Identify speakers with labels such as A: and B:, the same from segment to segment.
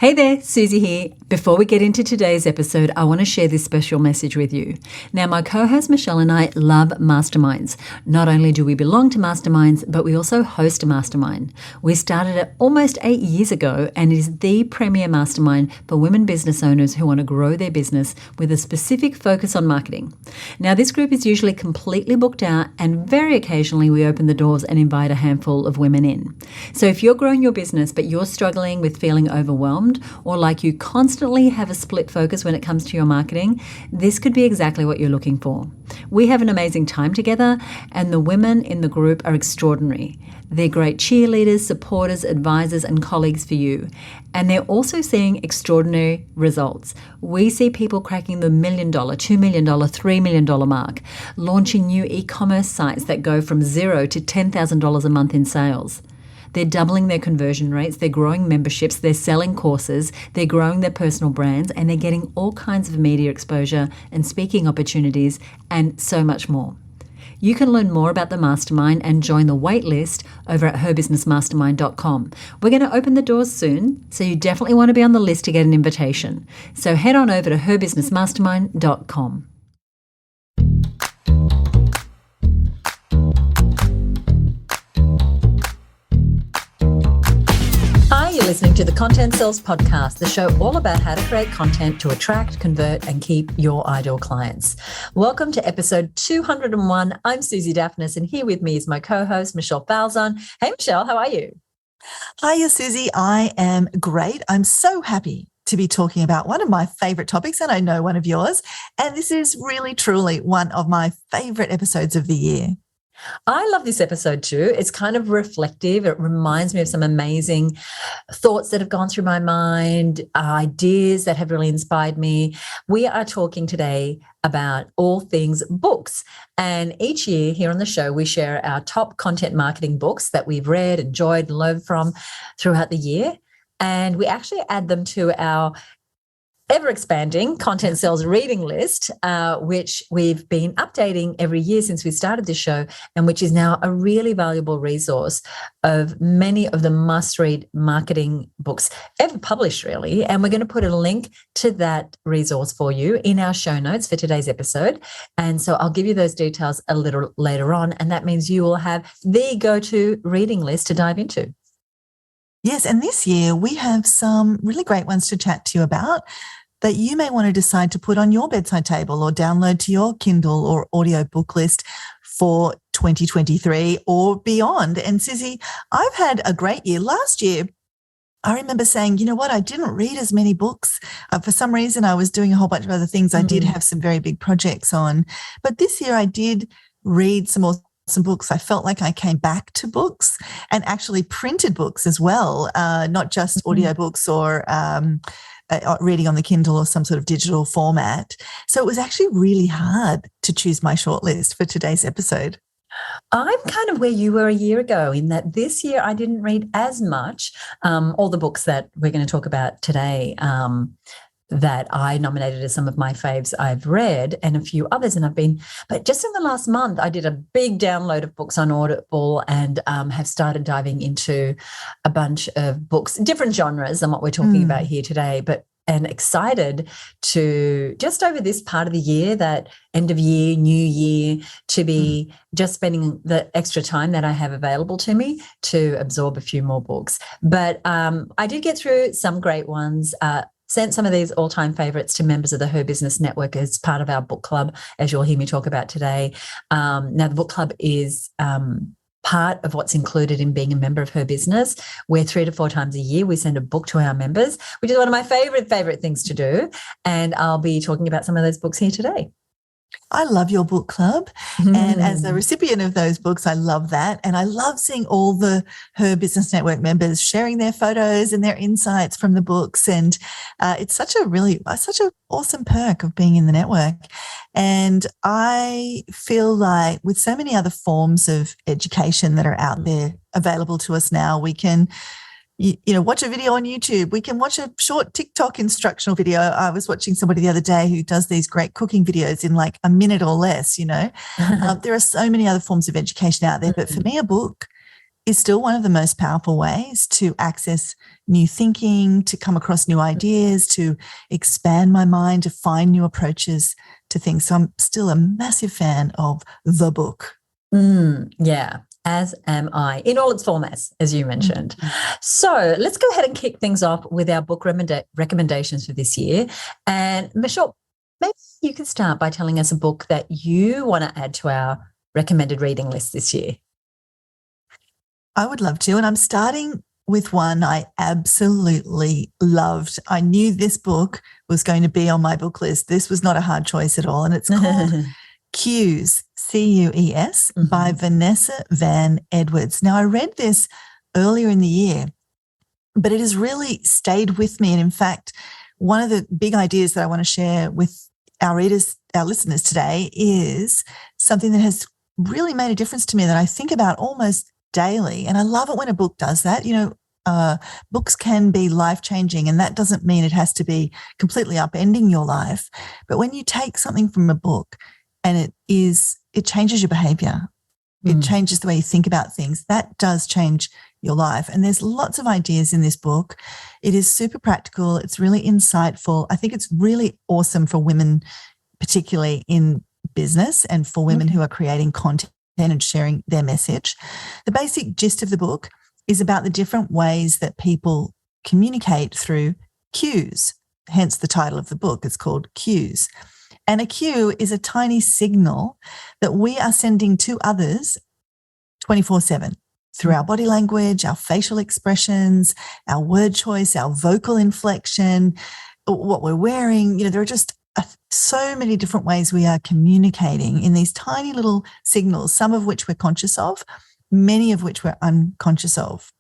A: Hey there, Suzi here. Before we get into today's episode, I want to share this special message with you. Now, my co-host Michelle and I love masterminds. Not only do we belong to masterminds, but we also host a mastermind. We started it almost 8 years ago, and it is the premier mastermind for women business owners who want to grow their business with a specific focus on marketing. Now, this group is usually completely booked out, and very occasionally we open the doors and invite a handful of women in. So if you're growing your business, but you're struggling with feeling overwhelmed, or like you constantly have a split focus when it comes to your marketing, this could be exactly what you're looking for. We have an amazing time together, and the women in the group are extraordinary. They're great cheerleaders, supporters, advisors, and colleagues for you. And they're also seeing extraordinary results. We see people cracking the $1 million, $2 million, $3 million mark, launching new e-commerce sites that go from $0 to $10,000 a month in sales. They're doubling their conversion rates, they're growing memberships, they're selling courses, they're growing their personal brands, and they're getting all kinds of media exposure and speaking opportunities and so much more. You can learn more about the mastermind and join the wait list over at herbusinessmastermind.com. We're going to open the doors soon, so you definitely want to be on the list to get an invitation. So head on over to herbusinessmastermind.com. You're listening to the Content Sells Podcast, the show all about how to create content to attract, convert, and keep your ideal clients. Welcome to episode 201. I'm Suzi Dafnis, and here with me is my co-host, Michelle Falzon. Hey, Michelle, how are you?
B: Hiya, Suzi. I am great. I'm so happy to be talking about one of my favorite topics, and I know one of yours. And this is really, truly one of my favorite episodes of the year.
A: I love this episode too. It's kind of reflective. It reminds me of some amazing thoughts that have gone through my mind, ideas that have really inspired me. We are talking today about all things books. And each year here on the show, we share our top content marketing books that we've read, enjoyed, and learned from throughout the year. And we actually add them to our ever-expanding Content Sells reading list, which we've been updating every year since we started this show, and which is now a really valuable resource of many of the must-read marketing books ever published, really. And we're going to put a link to that resource for you in our show notes for today's episode. And so I'll give you those details a little later on, and that means you will have the go-to reading list to dive into.
B: Yes, and this year we have some really great ones to chat to you about that you may want to decide to put on your bedside table or download to your Kindle or audio book list for 2023 or beyond. And Suzi, I've had a great year. Last year, I remember saying, you know what, I didn't read as many books. For some reason, I was doing a whole bunch of other things. I did have some very big projects on. But this year I did read some books. I felt like I came back to books and actually printed books as well, not just audiobooks or reading on the Kindle or some sort of digital format. So it was actually really hard to choose my shortlist for today's episode.
A: I'm kind of where you were a year ago in that this year I didn't read as much. All the books that we're going to talk about today that I nominated as some of my faves I've read, and a few others, but just in the last month I did a big download of books on Audible and have started diving into a bunch of books, different genres than what we're talking about here today, and excited to just over this part of the year, that end of year, new year, to be just spending the extra time that I have available to me to absorb a few more books. But I did get through some great ones, sent some of these all-time favorites to members of the Her Business Network as part of our book club, as you'll hear me talk about today. Now, the book club is part of what's included in being a member of Her Business, where 3 to 4 times a year we send a book to our members, which is one of my favorite things to do. And I'll be talking about some of those books here today.
B: I love your book club. And as a recipient of those books, I love that. And I love seeing all the Her Business Network members sharing their photos and their insights from the books. And it's such an awesome perk of being in the network. And I feel like with so many other forms of education that are out there available to us now, we can watch a video on YouTube. We can watch a short TikTok instructional video. I was watching somebody the other day who does these great cooking videos in like a minute or less, There are so many other forms of education out there. But for me, a book is still one of the most powerful ways to access new thinking, to come across new ideas, to expand my mind, to find new approaches to things. So I'm still a massive fan of the book.
A: Yeah, as am I, in all its formats, as you mentioned. So let's go ahead and kick things off with our book recommendations for this year. And Michelle, maybe you can start by telling us a book that you want to add to our recommended reading list this year.
B: I would love to. And I'm starting with one I absolutely loved. I knew this book was going to be on my book list. This was not a hard choice at all. And it's called Cues, Cues, by Vanessa Van Edwards. Now, I read this earlier in the year, but it has really stayed with me. And in fact, one of the big ideas that I want to share with our readers, our listeners today, is something that has really made a difference to me that I think about almost daily. And I love it when a book does that. Books can be life-changing, and that doesn't mean it has to be completely upending your life. But when you take something from a book and it changes your behavior, it changes the way you think about things, that does change your life. And there's lots of ideas in this book. It is super practical. It's really insightful. I think it's really awesome for women, particularly in business, and for women who are creating content and sharing their message. The basic gist of the book is about the different ways that people communicate through cues, hence the title of the book. It's called Cues. And a cue is a tiny signal that we are sending to others 24/7 through our body language, our facial expressions, our word choice, our vocal inflection, what we're wearing. There are just so many different ways we are communicating in these tiny little signals, some of which we're conscious of, many of which we're unconscious of.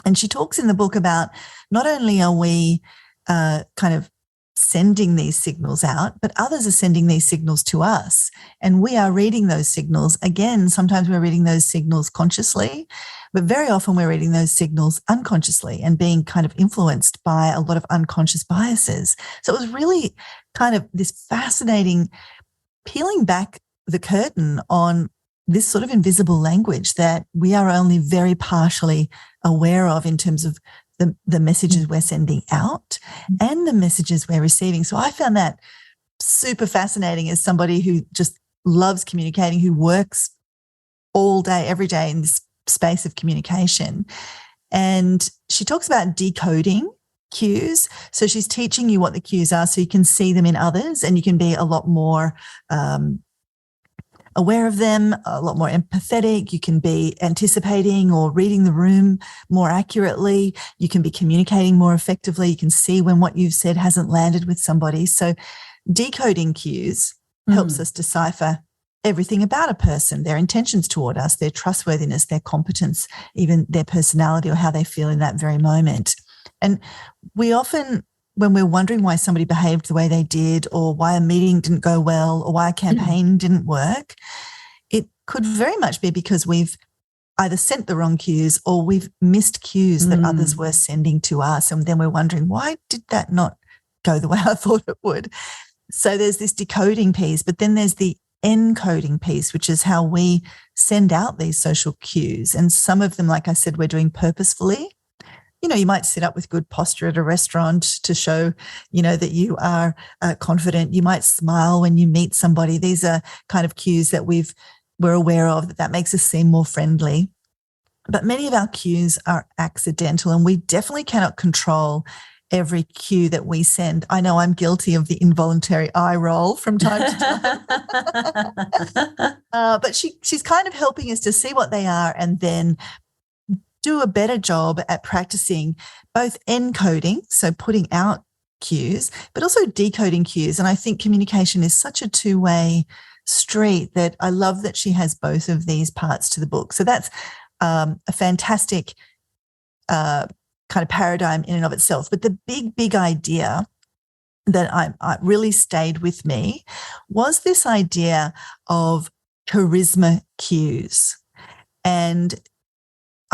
B: And she talks in the book about not only are we kind of sending these signals out, but others are sending these signals to us. And we are reading those signals. Again, sometimes we're reading those signals consciously, but very often we're reading those signals unconsciously and being kind of influenced by a lot of unconscious biases. So it was really kind of this fascinating peeling back the curtain on this sort of invisible language that we are only very partially aware of in terms of the messages we're sending out and the messages we're receiving. So I found that super fascinating as somebody who just loves communicating, who works all day, every day in this space of communication. And she talks about decoding cues. So she's teaching you what the cues are so you can see them in others and you can be a lot more aware of them, a lot more empathetic. You can be anticipating or reading the room more accurately. You can be communicating more effectively. You can see when what you've said hasn't landed with somebody. So decoding cues helps us decipher everything about a person, their intentions toward us, their trustworthiness, their competence, even their personality or how they feel in that very moment. And we often, when we're wondering why somebody behaved the way they did or why a meeting didn't go well or why a campaign didn't work, it could very much be because we've either sent the wrong cues or we've missed cues that others were sending to us. And then we're wondering, why did that not go the way I thought it would? So there's this decoding piece, but then there's the encoding piece, which is how we send out these social cues. And some of them, like I said, we're doing purposefully. You might sit up with good posture at a restaurant to show, that you are confident. You might smile when you meet somebody. These are kind of cues that we're aware of, that makes us seem more friendly. But many of our cues are accidental, and we definitely cannot control every cue that we send. I know I'm guilty of the involuntary eye roll from time to time. But she's kind of helping us to see what they are and then do a better job at practicing both encoding, so putting out cues, but also decoding cues. And I think communication is such a two-way street that I love that she has both of these parts to the book. So that's a fantastic kind of paradigm in and of itself. But the big idea that I really stayed with me was this idea of charisma cues. And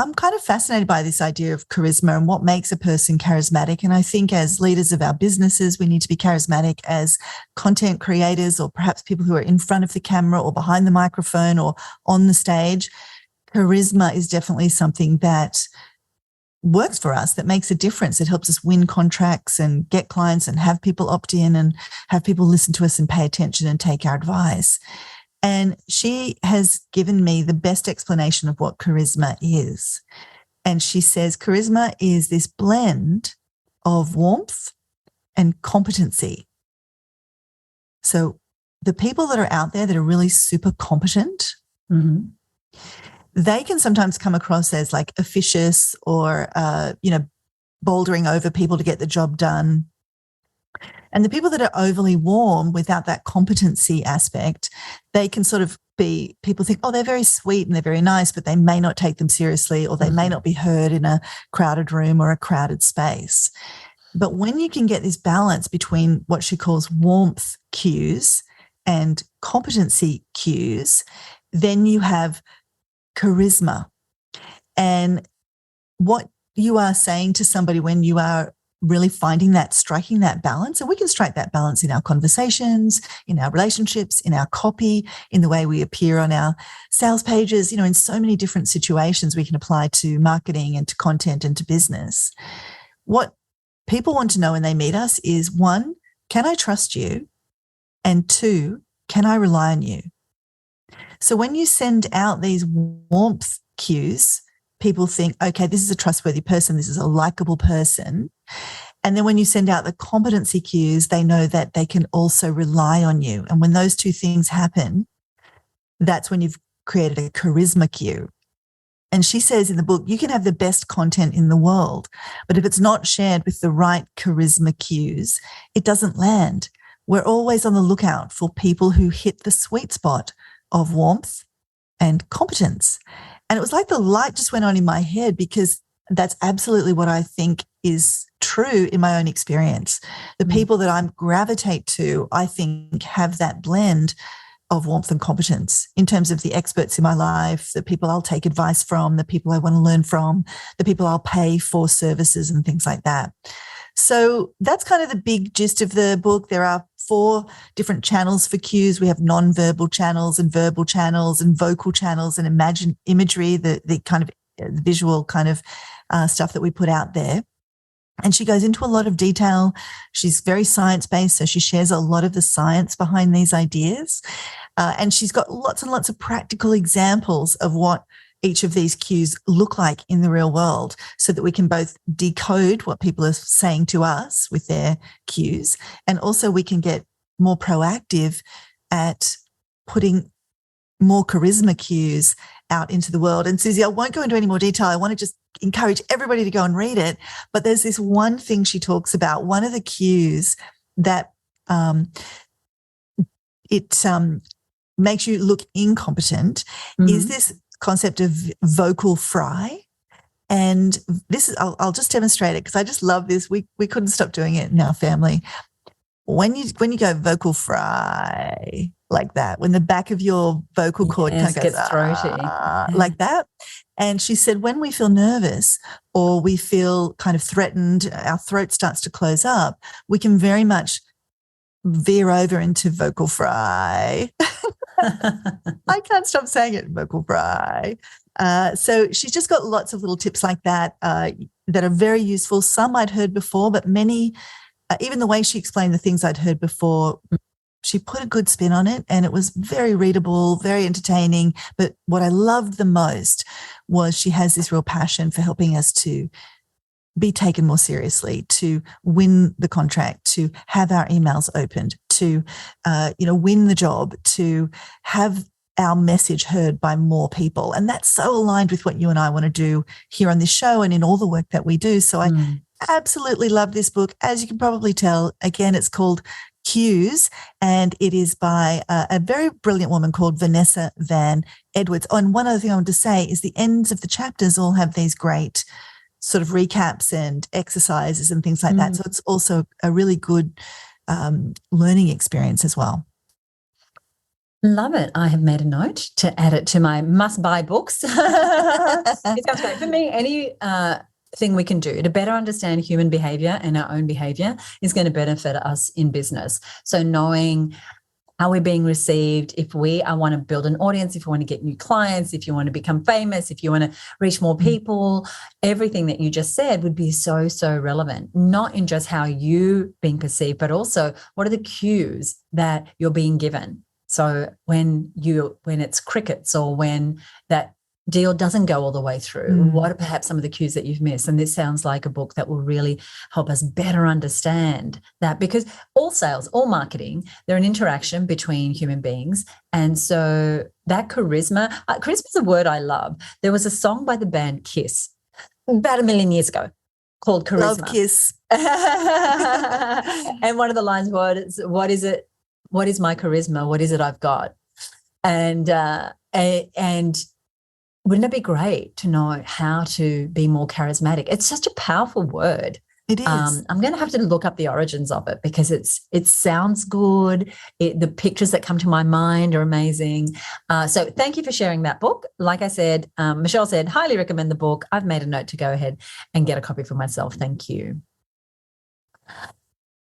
B: I'm kind of fascinated by this idea of charisma and what makes a person charismatic. And I think as leaders of our businesses, we need to be charismatic as content creators or perhaps people who are in front of the camera or behind the microphone or on the stage. charisma is definitely something that works for us, that makes a difference. It helps us win contracts and get clients and have people opt in and have people listen to us and pay attention and take our advice. And she has given me the best explanation of what charisma is. And she says charisma is this blend of warmth and competency. So the people that are out there that are really super competent, they can sometimes come across as like officious or, bouldering over people to get the job done. And the people that are overly warm without that competency aspect, they can sort of be, people think, oh, they're very sweet and they're very nice, but they may not take them seriously, or they may not be heard in a crowded room or a crowded space. But when you can get this balance between what she calls warmth cues and competency cues, then you have charisma. And what you are saying to somebody when you are really finding that, striking that balance, and we can strike that balance in our conversations, in our relationships, in our copy, in the way we appear on our sales pages, in so many different situations we can apply to marketing and to content and to business. What people want to know when they meet us is, 1, can I trust you? And 2, can I rely on you? So when you send out these warmth cues, people think, okay, this is a trustworthy person, this is a likable person. And then when you send out the competency cues, they know that they can also rely on you. And when those two things happen, that's when you've created a charisma cue. And she says in the book, you can have the best content in the world, but if it's not shared with the right charisma cues, it doesn't land. We're always on the lookout for people who hit the sweet spot of warmth and competence. And it was like the light just went on in my head, because that's absolutely what I think is true in my own experience. The people that I gravitate to, I think, have that blend of warmth and competence in terms of the experts in my life, the people I'll take advice from, the people I want to learn from, the people I'll pay for services and things like that. So that's kind of the big gist of the book. There are 4 different channels for cues. We have non-verbal channels and verbal channels and vocal channels and imagery, the kind of visual kind of stuff that we put out there. And she goes into a lot of detail. She's very science-based, so she shares a lot of the science behind these ideas. And she's got lots and lots of practical examples of what each of these cues look like in the real world, so that we can both decode what people are saying to us with their cues, and also we can get more proactive at putting more charisma cues out into the world. And Suzi, I won't go into any more detail. I want to just encourage everybody to go and read it. But there's this one thing she talks about, one of the cues that it makes you look incompetent is this concept of vocal fry. And this is, I'll just demonstrate it because I just love this. We couldn't stop doing it in our family. When you go vocal fry like that, when the back of your vocal cord kind of goes
A: gets throaty
B: like that. And she said, when we feel nervous or we feel kind of threatened, our throat starts to close up, we can very much veer over into vocal fry. I can't stop saying it, vocal fry. So she's just got lots of little tips like that that are very useful. Some I'd heard before, but many, even the way she explained the things I'd heard before, she put a good spin on it, and it was very readable, very entertaining. But what I loved the most was she has this real passion for helping us to be taken more seriously, to win the contract, to have our emails opened, to win the job, to have our message heard by more people. And that's so aligned with what you and I want to do here on this show and in all the work that we do. So I absolutely love this book. As you can probably tell, again, it's called Cues, and it is by a very brilliant woman called Vanessa Van Edwards. Oh, and one other thing I want to say is the ends of the chapters all have these great sort of recaps and exercises and things like that. So it's also a really good learning experience as well.
A: Love it. I have made a note to add it to my must-buy books. It sounds great. For me, any thing we can do to better understand human behavior and our own behavior is going to benefit us in business. So knowing how we're being received, if we want to build an audience, if you want to get new clients, if you want to become famous, if you want to reach more people, everything that you just said would be so, so relevant, not in just how you being perceived, but also what are the cues that you're being given. So when it's crickets, or when that deal doesn't go all the way through, what are perhaps some of the cues that you've missed? And this sounds like a book that will really help us better understand that, because all sales, all marketing, they're an interaction between human beings. And so that charisma is a word I love. There was a song by the band Kiss about 1 million years ago called Charisma.
B: Love Kiss.
A: And one of the lines was, what is it? What is my charisma? What is it I've got? And wouldn't it be great to know how to be more charismatic? It's such a powerful word.
B: It is.
A: I'm going to have to look up the origins of it, because it sounds good. The pictures that come to my mind are amazing. So thank you for sharing that book. Like I said, Michelle said, highly recommend the book. I've made a note to go ahead and get a copy for myself. Thank you.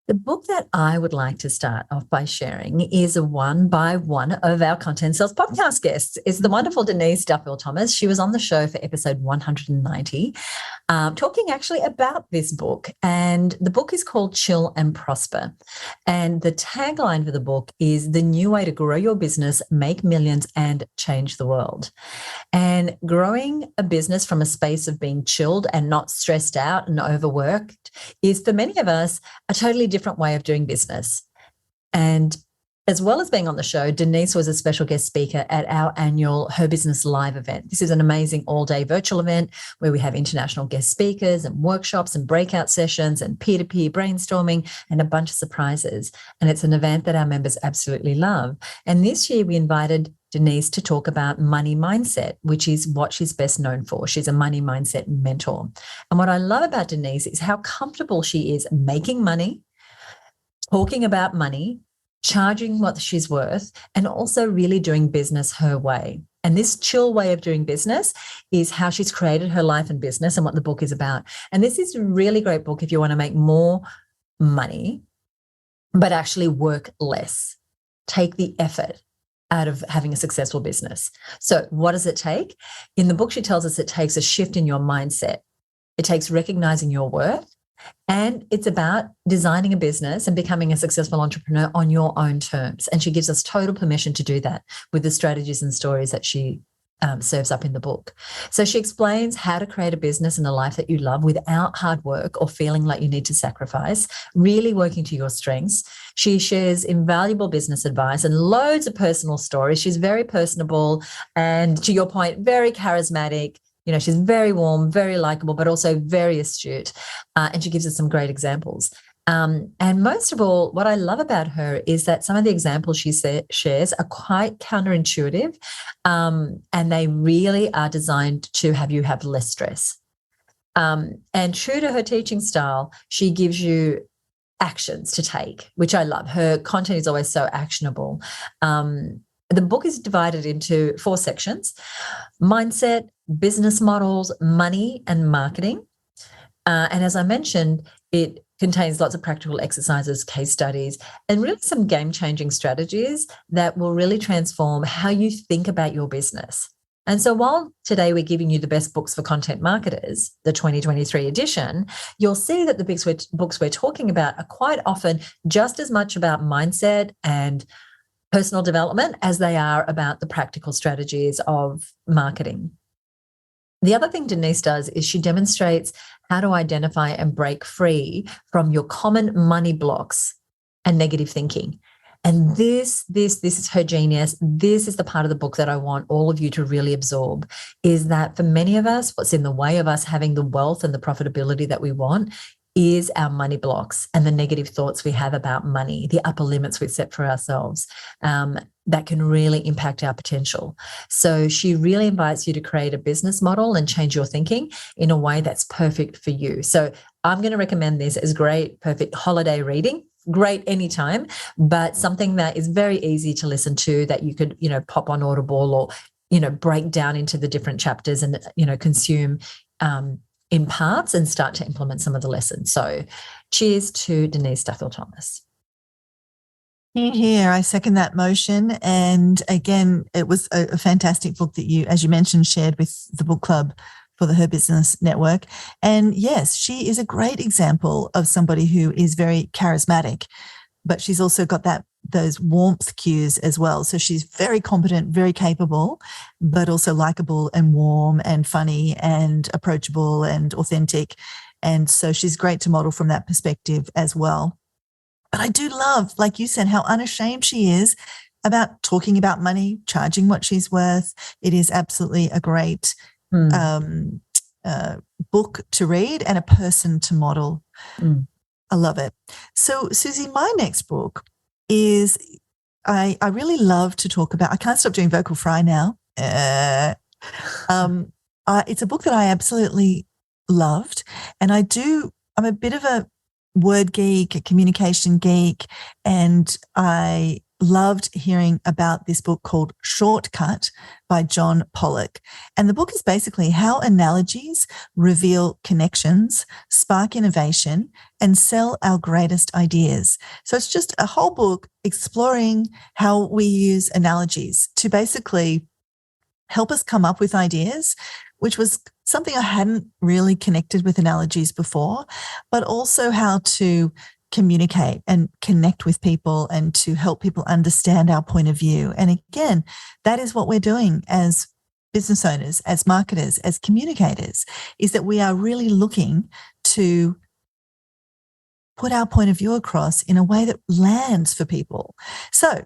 A: The book that I would like to start off by sharing is one by one of our Content Sales podcast guests. It's the wonderful Denise Duffield-Thomas. She was on the show for episode 190, talking actually about this book. And the book is called Chill and Prosper. And the tagline for the book is the new way to grow your business, make millions, and change the world. And growing a business from a space of being chilled and not stressed out and overworked is, for many of us, a totally different way of doing business. And as well as being on the show, Denise was a special guest speaker at our annual Her Business Live event. This is an amazing all-day virtual event where we have international guest speakers and workshops and breakout sessions and peer-to-peer brainstorming and a bunch of surprises. And it's an event that our members absolutely love. And this year we invited Denise to talk about money mindset, which is what she's best known for. She's a money mindset mentor. And what I love about Denise is how comfortable she is making money, talking about money, charging what she's worth, and also really doing business her way. And this chill way of doing business is how she's created her life and business and what the book is about. And this is a really great book if you want to make more money, but actually work less. Take the effort out of having a successful business. So what does it take? In the book, she tells us it takes a shift in your mindset. It takes recognizing your worth. And it's about designing a business and becoming a successful entrepreneur on your own terms. And she gives us total permission to do that with the strategies and stories that she serves up in the book. So she explains how to create a business and a life that you love without hard work or feeling like you need to sacrifice, really working to your strengths. She shares invaluable business advice and loads of personal stories. She's very personable and, to your point, very charismatic. You know, she's very warm, very likable, but also very astute. And she gives us some great examples. And most of all, what I love about her is that some of the examples she shares are quite counterintuitive, and they really are designed to have you have less stress. And true to her teaching style, she gives you actions to take, which I love. Her content is always so actionable. The book is divided into 4 sections: mindset, business models, money, and marketing. And as I mentioned, it contains lots of practical exercises, case studies, and really some game-changing strategies that will really transform how you think about your business. And so while today we're giving you the best books for content marketers, the 2023 edition, you'll see that the books we're talking about are quite often just as much about mindset and personal development as they are about the practical strategies of marketing. The other thing Denise does is she demonstrates how to identify and break free from your common money blocks and negative thinking. And this is her genius. This is the part of the book that I want all of you to really absorb, is that for many of us, what's in the way of us having the wealth and the profitability that we want is our money blocks and the negative thoughts we have about money, the upper limits we set for ourselves, that can really impact our potential. So she really invites you to create a business model and change your thinking in a way that's perfect for you. So I'm going to recommend this as great, perfect holiday reading. Great anytime, but something that is very easy to listen to, that you could, pop on Audible or, break down into the different chapters and, consume in parts and start to implement some of the lessons. So cheers to Denise Duffield-Thomas.
B: Here, I second that motion. And again, it was a fantastic book that you, as you mentioned, shared with the book club for the Her Business Network. And yes, she is a great example of somebody who is very charismatic, but she's also got those warmth cues as well. So she's very competent, very capable, but also likable and warm and funny and approachable and authentic. And so she's great to model from that perspective as well. But I do love, like you said, how unashamed she is about talking about money, charging what she's worth. It is absolutely a great book to read and a person to model. I love it. So, Suzi, my next book is, I really love to talk about, I can't stop doing vocal fry now. It's a book that I absolutely loved. And I'm a bit of a word geek, a communication geek, and I loved hearing about this book called Shortcut by John Pollock. And the book is basically how analogies reveal connections, spark innovation, and sell our greatest ideas. So it's just a whole book exploring how we use analogies to basically help us come up with ideas, which was something I hadn't really connected with analogies before, but also how to communicate and connect with people and to help people understand our point of view. And again, that is what we're doing as business owners, as marketers, as communicators, is that we are really looking to put our point of view across in a way that lands for people. So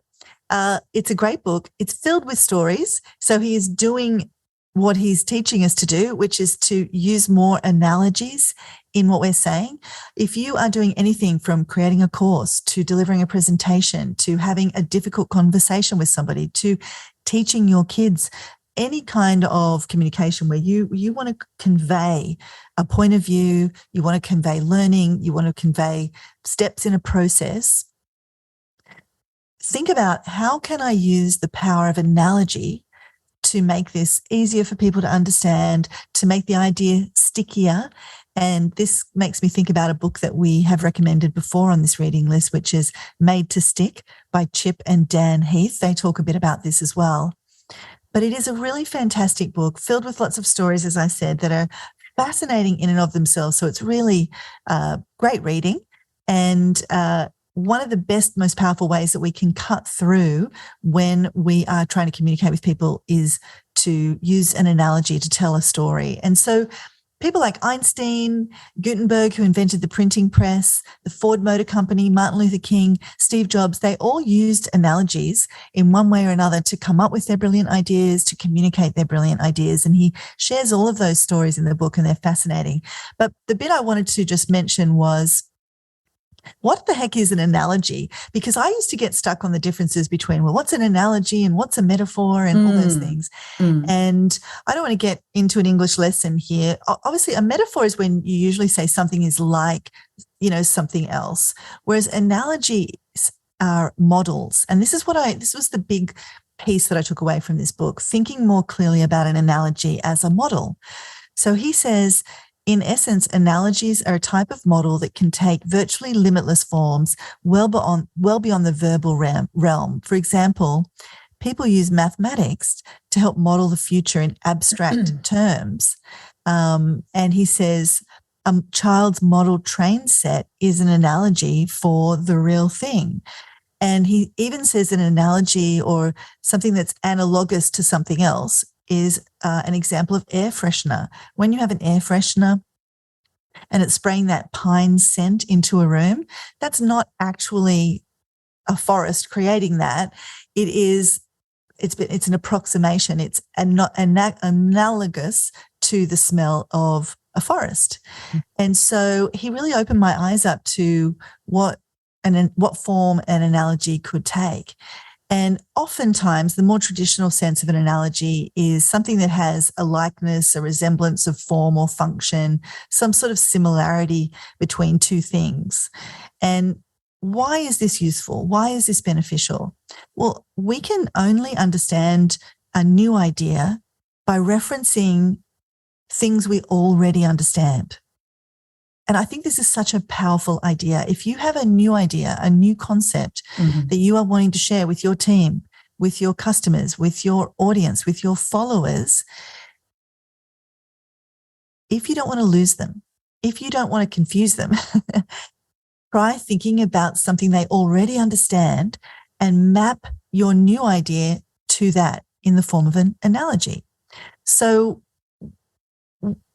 B: it's a great book. It's filled with stories. So he is doing what he's teaching us to do, which is to use more analogies in what we're saying. If you are doing anything from creating a course to delivering a presentation to having a difficult conversation with somebody to teaching your kids, any kind of communication where you want to convey a point of view, you want to convey learning, you want to convey steps in a process, think about how can I use the power of analogy to make this easier for people to understand, to make the idea stickier. And this makes me think about a book that we have recommended before on this reading list, which is Made to Stick by Chip and Dan Heath. They talk a bit about this as well. But it is a really fantastic book filled with lots of stories, as I said, that are fascinating in and of themselves. So it's really great reading. And one of the best, most powerful ways that we can cut through when we are trying to communicate with people is to use an analogy to tell a story. And so people like Einstein, Gutenberg, who invented the printing press, the Ford Motor Company, Martin Luther King, Steve Jobs, they all used analogies in one way or another to come up with their brilliant ideas, to communicate their brilliant ideas. And he shares all of those stories in the book, and they're fascinating. But the bit I wanted to just mention was, what the heck is an analogy? Because I used to get stuck on the differences between, well, what's an analogy and what's a metaphor and all those things. And I don't want to get into an English lesson here. Obviously, a metaphor is when you usually say something is like, something else. Whereas analogies are models. And this was the big piece that I took away from this book, thinking more clearly about an analogy as a model. So he says, in essence, analogies are a type of model that can take virtually limitless forms well beyond the verbal realm. For example, people use mathematics to help model the future in abstract terms. And he says a child's model train set is an analogy for the real thing. And he even says an analogy or something that's analogous to something else is an example of air freshener. When you have an air freshener and it's spraying that pine scent into a room, that's not actually a forest creating that. It's an approximation. It's analogous to the smell of a forest. And so he really opened my eyes up to what form an analogy could take. And oftentimes, the more traditional sense of an analogy is something that has a likeness, a resemblance of form or function, some sort of similarity between two things. And why is this useful? Why is this beneficial? Well, we can only understand a new idea by referencing things we already understand. And I think this is such a powerful idea. If you have a new idea, a new concept that you are wanting to share with your team, with your customers, with your audience, with your followers, if you don't want to lose them, if you don't want to confuse them, try thinking about something they already understand and map your new idea to that in the form of an analogy. So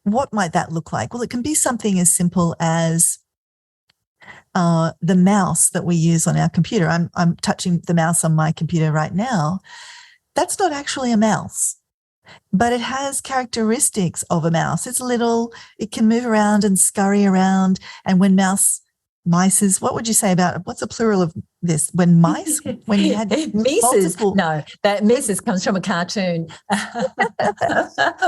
B: what might that look like? Well, it can be something as simple as the mouse that we use on our computer. I'm touching the mouse on my computer right now. That's not actually a mouse, but it has characteristics of a mouse. It's little, it can move around and scurry around. And when mices, what would you say about, what's the plural of this? When mice, when you had
A: Mices, no, that Mises comes from a cartoon.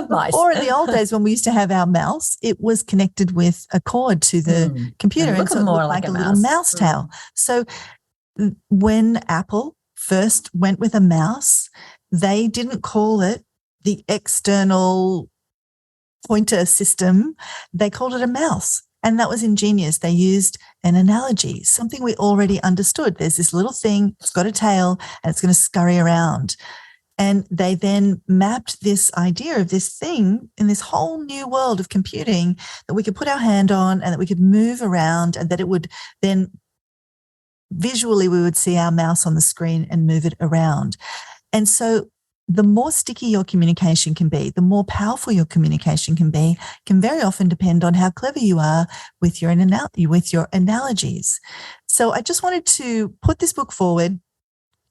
A: Mice.
B: Or in the old days when we used to have our mouse, it was connected with a cord to the computer, and so it looked like a little mouse tail. So when Apple first went with a mouse, they didn't call it the external pointer system. They called it a mouse. And that was ingenious. They used an analogy, something we already understood. There's this little thing, it's got a tail, and it's going to scurry around. And they then mapped this idea of this thing in this whole new world of computing that we could put our hand on and that we could move around, and that it would then visually we would see our mouse on the screen and move it around. And so the more sticky your communication can be, the more powerful your communication can be, can very often depend on how clever you are with your analogies. So I just wanted to put this book forward.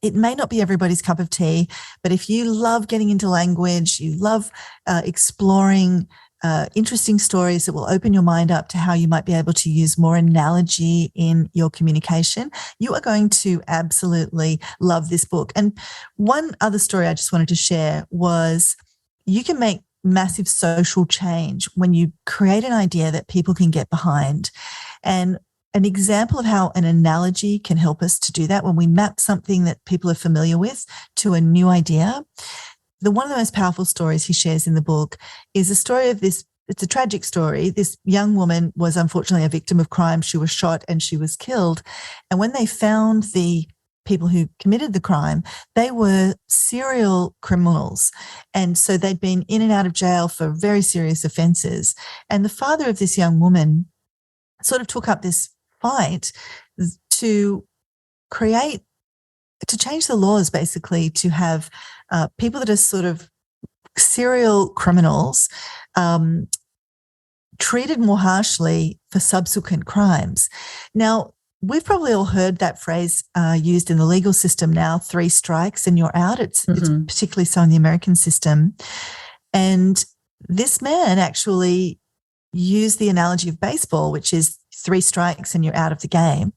B: It may not be everybody's cup of tea, but if you love getting into language, you love exploring interesting stories that will open your mind up to how you might be able to use more analogy in your communication, you are going to absolutely love this book. And one other story I just wanted to share was you can make massive social change when you create an idea that people can get behind. And an example of how an analogy can help us to do that, when we map something that people are familiar with to a new idea. One of the most powerful stories he shares in the book is the story of this. It's a tragic story. This young woman was unfortunately a victim of crime. She was shot and she was killed. And when they found the people who committed the crime, they were serial criminals. And so they'd been in and out of jail for very serious offenses. And the father of this young woman sort of took up this fight to change the laws, basically, to have people that are sort of serial criminals treated more harshly for subsequent crimes. Now, we've probably all heard that phrase used in the legal system now, 3 strikes and you're out. It's particularly so in the American system. And this man actually used the analogy of baseball, which is 3 strikes and you're out of the game.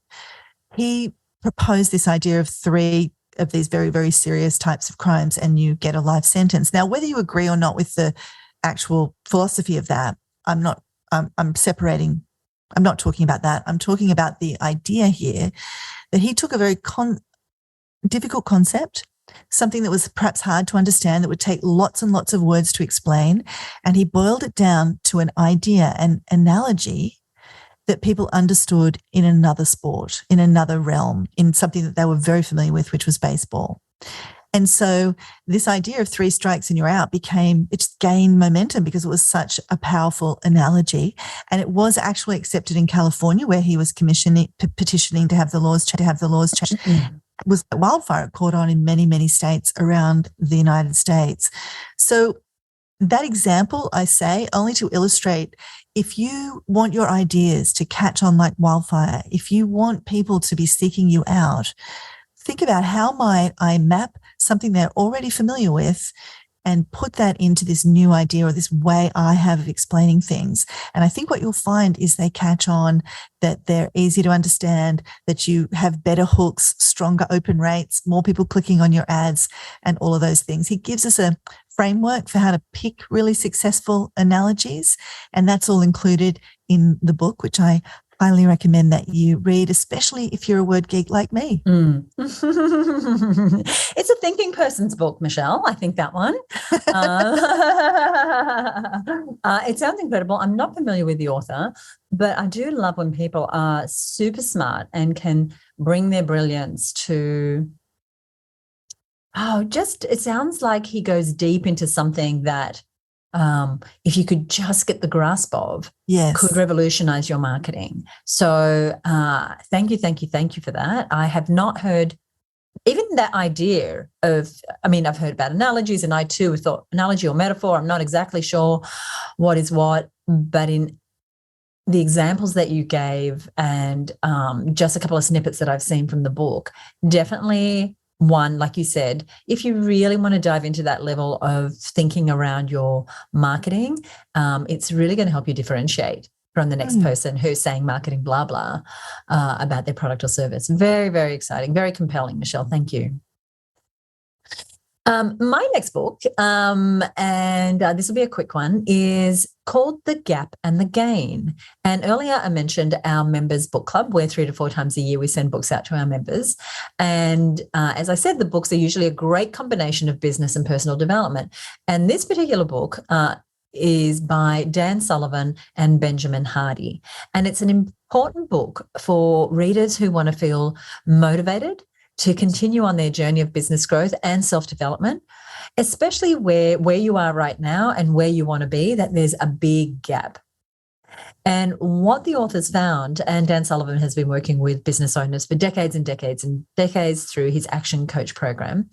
B: He proposed this idea of 3 of these very, very serious types of crimes and you get a life sentence. Now, whether you agree or not with the actual philosophy of that, I'm not talking about that. I'm talking about the idea here that he took a very difficult concept, something that was perhaps hard to understand, that would take lots and lots of words to explain, and he boiled it down to an idea, an analogy that people understood in another sport, in another realm, in something that they were very familiar with, which was baseball. And so this idea of 3 strikes and you're out it just gained momentum because it was such a powerful analogy. And it was actually accepted in California, where he was petitioning to have the laws changed. It was a wildfire. It caught on in many, many states around the United States. So that example, I say, only to illustrate, if you want your ideas to catch on like wildfire, if you want people to be seeking you out, think about how might I map something they're already familiar with and put that into this new idea or this way I have of explaining things. And I think what you'll find is they catch on, that they're easy to understand, that you have better hooks, stronger open rates, more people clicking on your ads, and all of those things. He gives us a framework for how to pick really successful analogies, and that's all included in the book, which I highly recommend that you read, especially if you're a word geek like me.
A: It's a thinking person's book, Michelle. I think that one. It sounds incredible. I'm not familiar with the author, but I do love when people are super smart and can bring their brilliance to, it sounds like he goes deep into something that if you could just get the grasp of, could revolutionize your marketing. So thank you for that. I have not heard even that idea of, I've heard about analogies, and I too thought analogy or metaphor, I'm not exactly sure what is what, but in the examples that you gave and just a couple of snippets that I've seen from the book, definitely one, like you said, if you really want to dive into that level of thinking around your marketing, it's really going to help you differentiate from the next person who's saying marketing blah, blah about their product or service. Very, very exciting, very compelling, Michelle. Thank you. My next book, and this will be a quick one, is called The Gap and the Gain. And earlier I mentioned our members book club, where 3 to 4 times a year we send books out to our members. And as I said, the books are usually a great combination of business and personal development. And this particular book is by Dan Sullivan and Benjamin Hardy. And it's an important book for readers who want to feel motivated to continue on their journey of business growth and self-development, especially where you are right now and where you want to be, that there's a big gap. And what the authors found, and Dan Sullivan has been working with business owners for decades and decades and decades through his Action Coach program,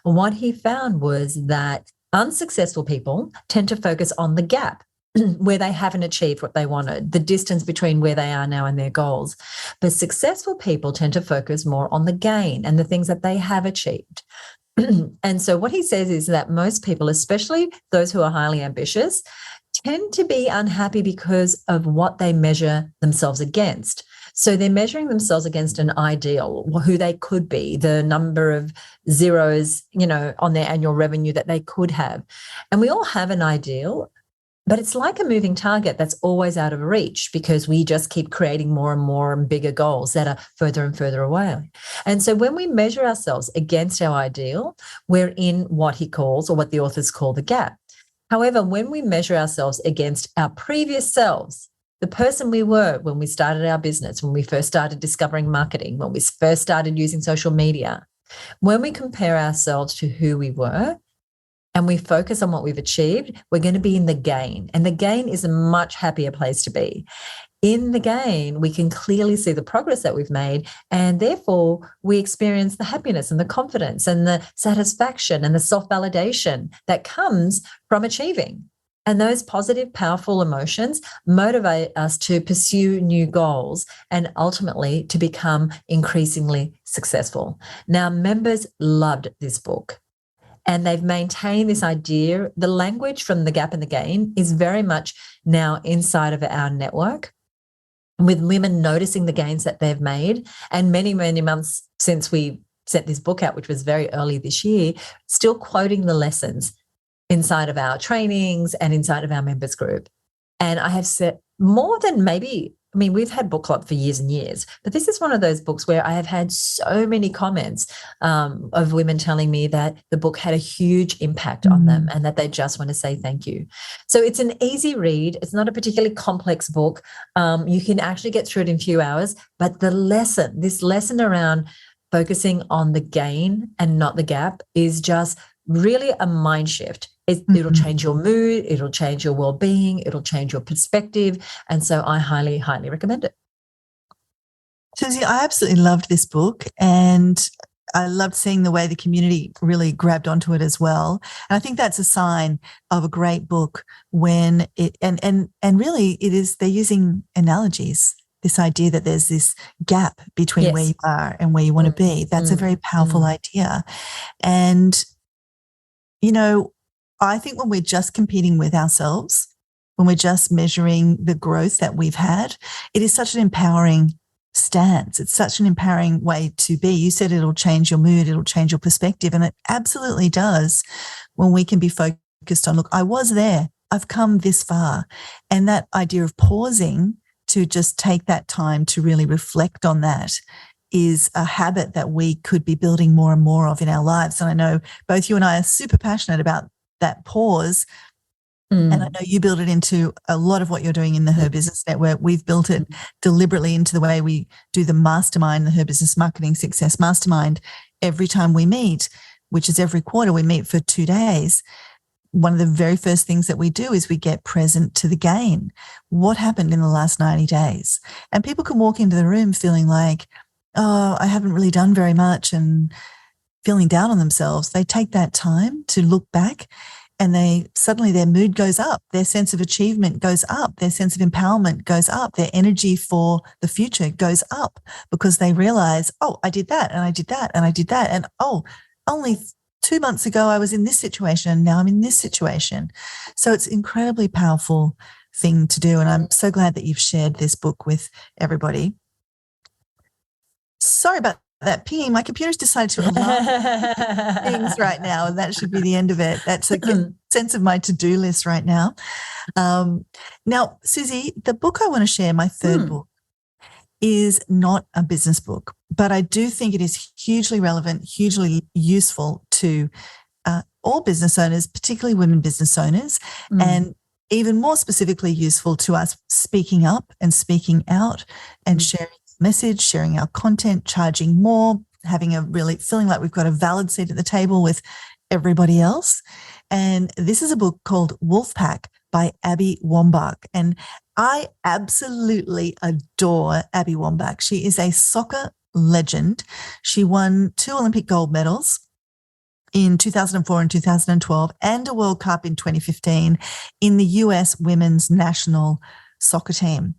A: what he found was that unsuccessful people tend to focus on the gap, where they haven't achieved what they wanted, the distance between where they are now and their goals. But successful people tend to focus more on the gain and the things that they have achieved. And so what he says is that most people, especially those who are highly ambitious, tend to be unhappy because of what they measure themselves against. So they're measuring themselves against an ideal, who they could be, the number of zeros, on their annual revenue that they could have. And we all have an ideal, but it's like a moving target that's always out of reach because we just keep creating more and more and bigger goals that are further and further away. And so when we measure ourselves against our ideal, we're in what he calls, or what the authors call, the gap. However, when we measure ourselves against our previous selves, the person we were when we started our business, when we first started discovering marketing, when we first started using social media, when we compare ourselves to who we were, and we focus on what we've achieved, we're going to be in the gain. And the gain is a much happier place to be. In the gain, we can clearly see the progress that we've made, and therefore we experience the happiness and the confidence and the satisfaction and the self-validation that comes from achieving. And those positive, powerful emotions motivate us to pursue new goals and ultimately to become increasingly successful. Now, members loved this book. And they've maintained this idea. The language from The Gap and the Gain is very much now inside of our network, with women noticing the gains that they've made. And many, many months since we sent this book out, which was very early this year, still quoting the lessons inside of our trainings and inside of our members group. And I have said more than we've had book club for years and years, but this is one of those books where I have had so many comments of women telling me that the book had a huge impact on them and that they just want to say thank you. So it's an easy read. It's not a particularly complex book. You can actually get through it in a few hours, but this lesson around focusing on the gain and not the gap is just really a mind shift. It'll change your mood, it'll change your well-being, it'll change your perspective. And so I highly, highly recommend it.
B: Suzi, I absolutely loved this book, and I loved seeing the way the community really grabbed onto it as well. And I think that's a sign of a great book when and really it is, they're using analogies. This idea that there's this gap between where you are and where you want to be. That's a very powerful idea. And, I think when we're just competing with ourselves, when we're just measuring the growth that we've had, it is such an empowering stance. It's such an empowering way to be. You said it'll change your mood, it'll change your perspective, and it absolutely does when we can be focused on, look, I was there, I've come this far. And that idea of pausing to just take that time to really reflect on that is a habit that we could be building more and more of in our lives. And I know both you and I are super passionate about that pause. And I know you build it into a lot of what you're doing in the Her Business Network. We've built it deliberately into the way we do the mastermind, the Her Business Marketing Success Mastermind. Every time we meet, which is every quarter, we meet for 2 days. One of the very first things that we do is we get present to the gain. What happened in the last 90 days? And people can walk into the room feeling like, oh, I haven't really done very much, and feeling down on themselves. They take that time to look back, and suddenly their mood goes up, their sense of achievement goes up, their sense of empowerment goes up, their energy for the future goes up, because they realize, oh, I did that, and I did that, and I did that. And oh, only 2 months ago I was in this situation, and now I'm in this situation. So it's an incredibly powerful thing to do. And I'm so glad that you've shared this book with everybody. Sorry about that pinging. My computer's decided to alarm things right now, and that should be the end of it. That's a good sense of my to-do list right now. Now, Suzi, the book I want to share, my third book, is not a business book, but I do think it is hugely relevant, hugely useful to all business owners, particularly women business owners, and even more specifically useful to us speaking up and speaking out and sharing message, sharing our content, charging more, having a really feeling like we've got a valid seat at the table with everybody else. And this is a book called Wolfpack by Abby Wambach. And I absolutely adore Abby Wambach. She is a soccer legend. She won 2 Olympic gold medals in 2004 and 2012, and a World Cup in 2015 in the US women's national soccer team.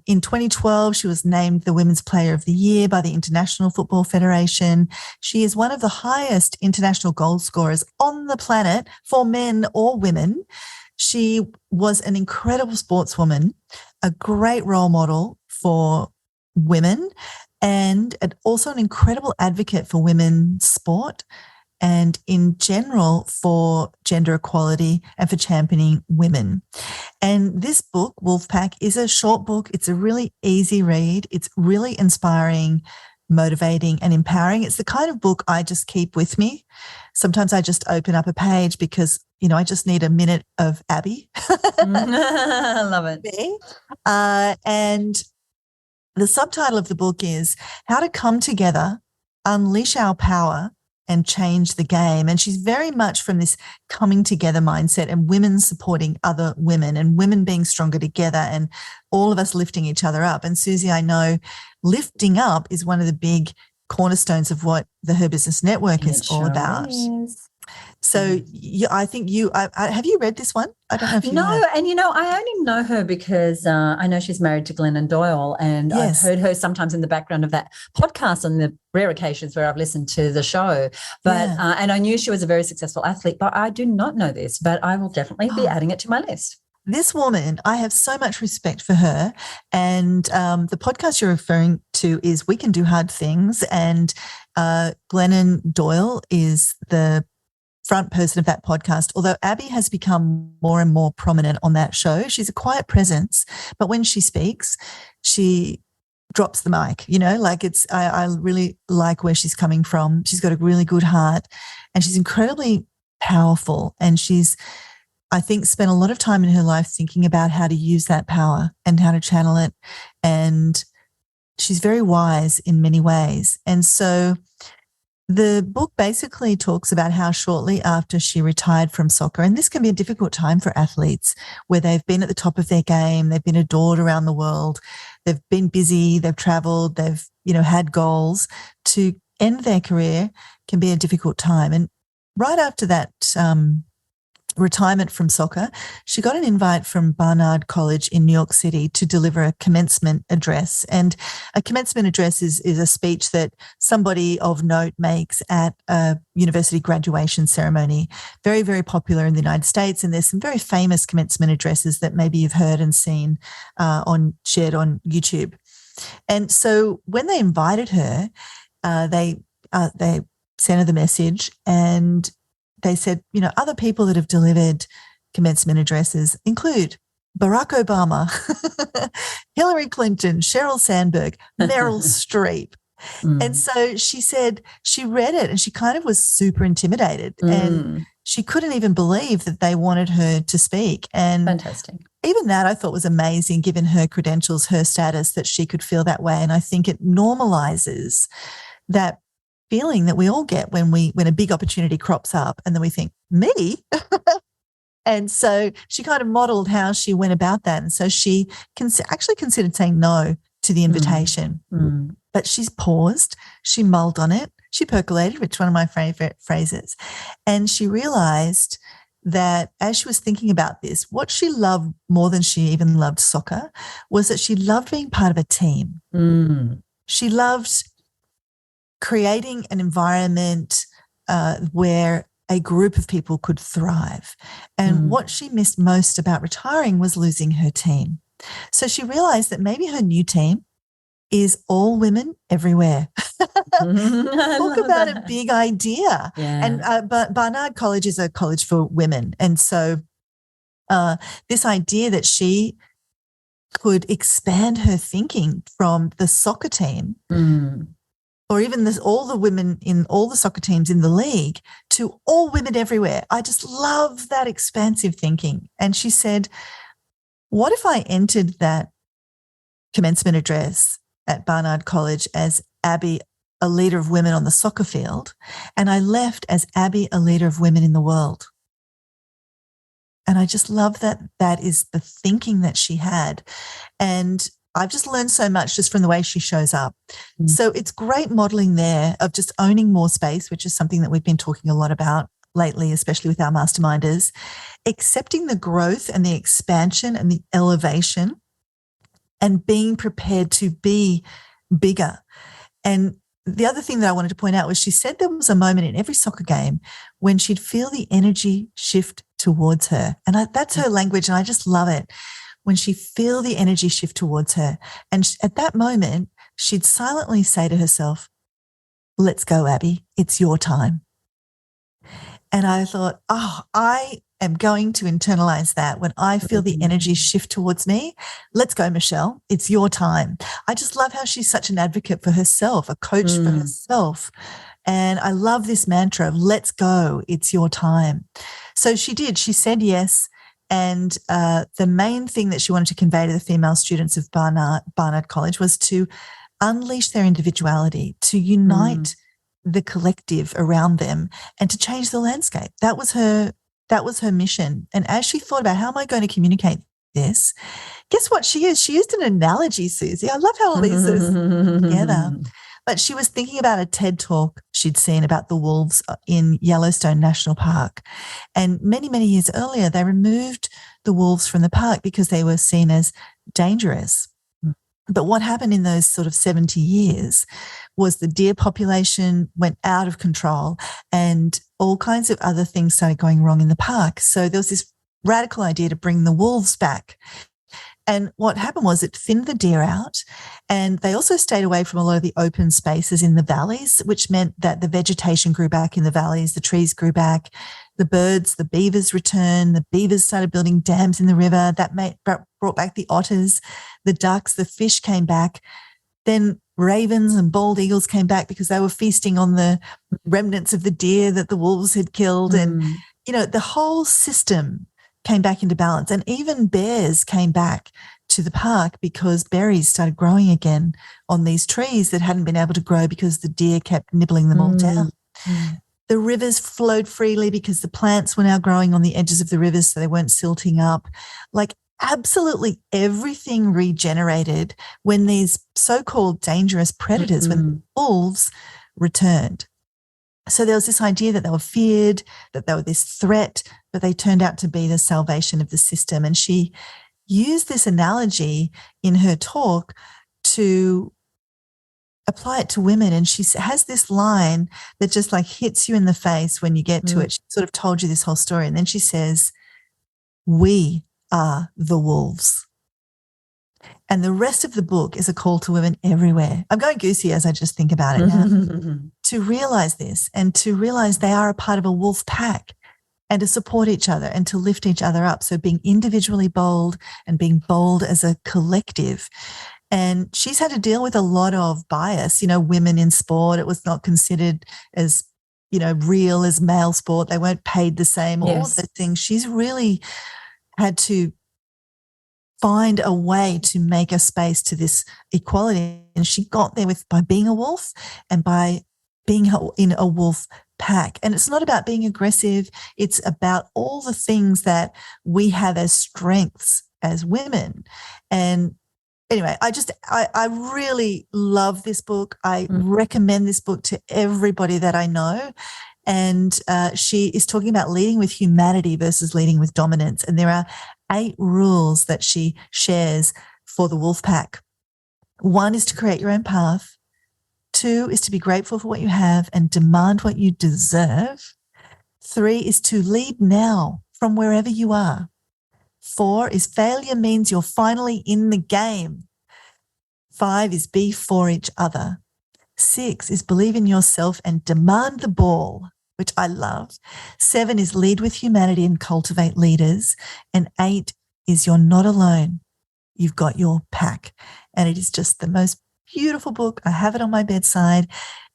B: In 2012, she was named the Women's Player of the Year by the International Football Federation. She is one of the highest international goal scorers on the planet for men or women. She was an incredible sportswoman, a great role model for women, and also an incredible advocate for women's sport and in general for gender equality and for championing women. And this book, Wolfpack, is a short book. It's a really easy read. It's really inspiring, motivating, and empowering. It's the kind of book I just keep with me. Sometimes I just open up a page because, I just need a minute of Abby.
A: I love it.
B: And the subtitle of the book is How to Come Together, Unleash Our Power, and Change the Game. And she's very much from this coming together mindset and women supporting other women and women being stronger together and all of us lifting each other up. And Suzi, I know lifting up is one of the big cornerstones of what the Her Business Network is all about. So I think have you read this one? I don't know if you have.
A: And I only know her because I know she's married to Glennon Doyle, and I've heard her sometimes in the background of that podcast on the rare occasions where I've listened to the show. But and I knew she was a very successful athlete, but I do not know this, but I will definitely be adding it to my list.
B: This woman, I have so much respect for her. And the podcast you're referring to is We Can Do Hard Things. And Glennon Doyle is the front person of that podcast, although Abby has become more and more prominent on that show. She's a quiet presence, but when she speaks, she drops the mic, I really like where she's coming from. She's got a really good heart and she's incredibly powerful, and she's, I think, spent a lot of time in her life thinking about how to use that power and how to channel it. And she's very wise in many ways. And so the book basically talks about how shortly after she retired from soccer, and this can be a difficult time for athletes where they've been at the top of their game, they've been adored around the world, they've been busy, they've traveled, they've, had goals. To end their career can be a difficult time. And right after that retirement from soccer, she got an invite from Barnard College in New York City to deliver a commencement address. And a commencement address is a speech that somebody of note makes at a university graduation ceremony. Very, very popular in the United States. And there's some very famous commencement addresses that maybe you've heard and seen shared on YouTube. And so when they invited her, they sent her the message, and they said, other people that have delivered commencement addresses include Barack Obama, Hillary Clinton, Sheryl Sandberg, Meryl Streep. And so she said she read it and she kind of was super intimidated and she couldn't even believe that they wanted her to speak. And
A: fantastic.
B: Even that I thought was amazing, given her credentials, her status, that she could feel that way. And I think it normalizes that feeling that we all get when a big opportunity crops up and then we think, me? And so she kind of modeled how she went about that. And so she actually considered saying no to the invitation. But she's paused, she mulled on it, she percolated, which is one of my favorite phrases. And she realized that as she was thinking about this, what she loved more than she even loved soccer was that she loved being part of a team. She loved creating an environment where a group of people could thrive. And what she missed most about retiring was losing her team. So she realized that maybe her new team is all women everywhere. Talk about a big idea.
A: Yeah.
B: And Barnard College is a college for women. And so this idea that she could expand her thinking from the soccer team or even all the women in all the soccer teams in the league to all women everywhere. I just love that expansive thinking. And she said, what if I entered that commencement address at Barnard College as Abby, a leader of women on the soccer field, and I left as Abby, a leader of women in the world? And I just love that that is the thinking that she had. And I've just learned so much just from the way she shows up. So it's great modeling there of just owning more space, which is something that we've been talking a lot about lately, especially with our masterminders, accepting the growth and the expansion and the elevation and being prepared to be bigger. And the other thing that I wanted to point out was she said there was a moment in every soccer game when she'd feel the energy shift towards her. And that's her language, and I just love it. When she feel the energy shift towards her. And at that moment, she'd silently say to herself, let's go, Abby, it's your time. And I thought, I am going to internalize that when I feel the energy shift towards me. Let's go, Michelle, it's your time. I just love how she's such an advocate for herself, a coach for herself. And I love this mantra of let's go, it's your time. So she did, she said yes. And the main thing that she wanted to convey to the female students of Barnard College was to unleash their individuality, to unite the collective around them, and to change the landscape. That was her mission. And as she thought about how am I going to communicate this, guess what she used? She used an analogy, Suzi. I love how all these sort of together. But she was thinking about a TED talk she'd seen about the wolves in Yellowstone National Park. And many, many years earlier, they removed the wolves from the park because they were seen as dangerous. But what happened in those sort of 70 years was the deer population went out of control and all kinds of other things started going wrong in the park. So there was this radical idea to bring the wolves back. And what happened was it thinned the deer out, and they also stayed away from a lot of the open spaces in the valleys, which meant that the vegetation grew back in the valleys, the trees grew back, the birds, the beavers returned, the beavers started building dams in the river. That brought back the otters, the ducks, the fish came back. Then ravens and bald eagles came back because they were feasting on the remnants of the deer that the wolves had killed. And, the whole system came back into balance. And even bears came back to the park because berries started growing again on these trees that hadn't been able to grow because the deer kept nibbling them all down. The rivers flowed freely because the plants were now growing on the edges of the rivers so they weren't silting up. Like absolutely everything regenerated when these so-called dangerous predators, when the wolves returned. So there was this idea that they were feared, that they were this threat, but they turned out to be the salvation of the system. And she used this analogy in her talk to apply it to women. And she has this line that just like hits you in the face when you get to it. She sort of told you this whole story. And then she says, we are the wolves. And the rest of the book is a call to women everywhere. I'm going goosey as I just think about it now. To realize this and to realize they are a part of a wolf pack. and to support each other and to lift each other up. So being individually bold and being bold as a collective. And she's had to deal with a lot of bias. Women in sport, it was not considered as, real as male sport. They weren't paid the same, all of those things. She's really had to find a way to make a space to this equality. And she got there by being a wolf and by being in a wolf pack. And it's not about being aggressive. It's about all the things that we have as strengths as women. And anyway, I really love this book. I recommend this book to everybody that I know. And she is talking about leading with humanity versus leading with dominance. And there are 8 rules that she shares for the wolf pack. 1 is to create your own path. 2 is to be grateful for what you have and demand what you deserve. 3 is to lead now from wherever you are. 4 is failure means you're finally in the game. 5 is be for each other. 6 is believe in yourself and demand the ball, which I love. 7 is lead with humanity and cultivate leaders. And 8 is you're not alone. You've got your pack. And it is just the most beautiful book. I have it on my bedside.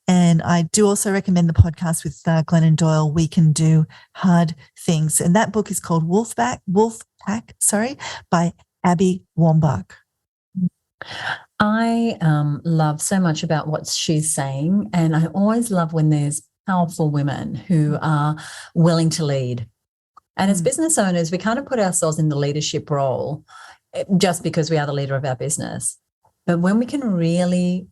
B: And I do also recommend the podcast with Glennon Doyle, We Can Do Hard Things. And that book is called Wolf Pack, by Abby Wambach.
A: I love so much about what she's saying. And I always love when there's powerful women who are willing to lead. And as business owners, we kind of put ourselves in the leadership role just because we are the leader of our business. But when we can really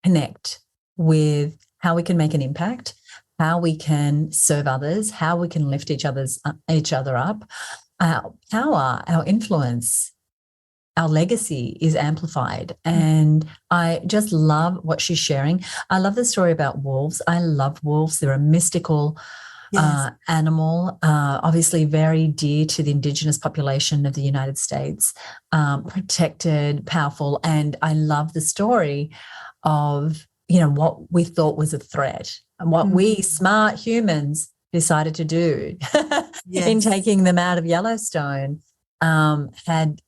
A: connect with how we can make an impact, how we can serve others, how we can lift each other up, our power, our influence, our legacy is amplified. And I just love what she's sharing. I love the story about wolves. I love wolves. They're a mystical animal, obviously very dear to the Indigenous population of the United States, protected, powerful. And I love the story of, what we thought was a threat and what we smart humans decided to do in taking them out of Yellowstone had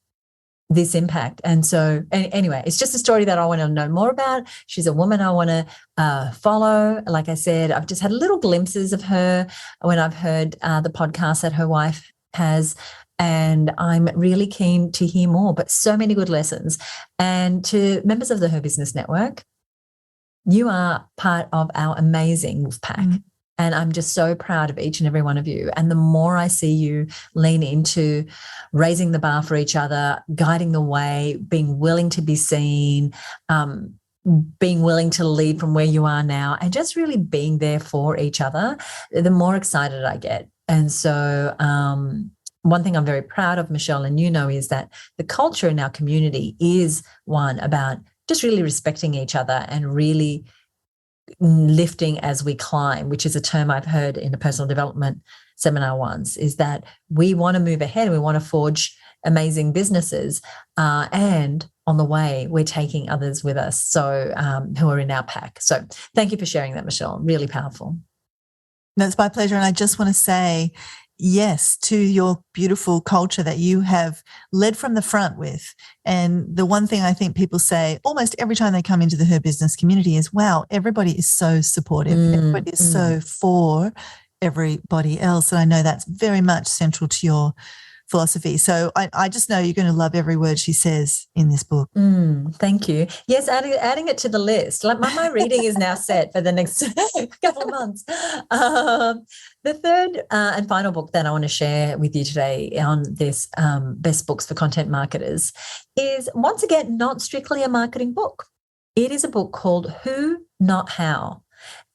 A: this impact. And so anyway, it's just a story that I want to know more about. She's a woman I want to follow. Like I said, I've just had little glimpses of her when I've heard the podcast that her wife has, and I'm really keen to hear more, but so many good lessons. And to members of the Her Business Network, you are part of our amazing Wolf Pack. And I'm just so proud of each and every one of you. And the more I see you lean into raising the bar for each other, guiding the way, being willing to be seen, being willing to lead from where you are now, and just really being there for each other, the more excited I get. And so one thing I'm very proud of, Michelle, and is that the culture in our community is one about just really respecting each other and really lifting as we climb, which is a term I've heard in a personal development seminar once, is that we want to move ahead and we want to forge amazing businesses. And on the way, we're taking others with us, so who are in our pack. So thank you for sharing that, Michelle. Really powerful.
B: No, it's my pleasure. And I just want to say yes to your beautiful culture that you have led from the front with. And the one thing I think people say almost every time they come into the Her Business community is, wow, everybody is so supportive. Everybody is so for everybody else. And I know that's very much central to your philosophy. So I just know you're going to love every word she says in this book.
A: Thank you. Yes, adding it to the list. Like my reading is now set for the next couple of months. The third and final book that I want to share with you today on this best books for content marketers is, once again, not strictly a marketing book. It is a book called Who, Not How.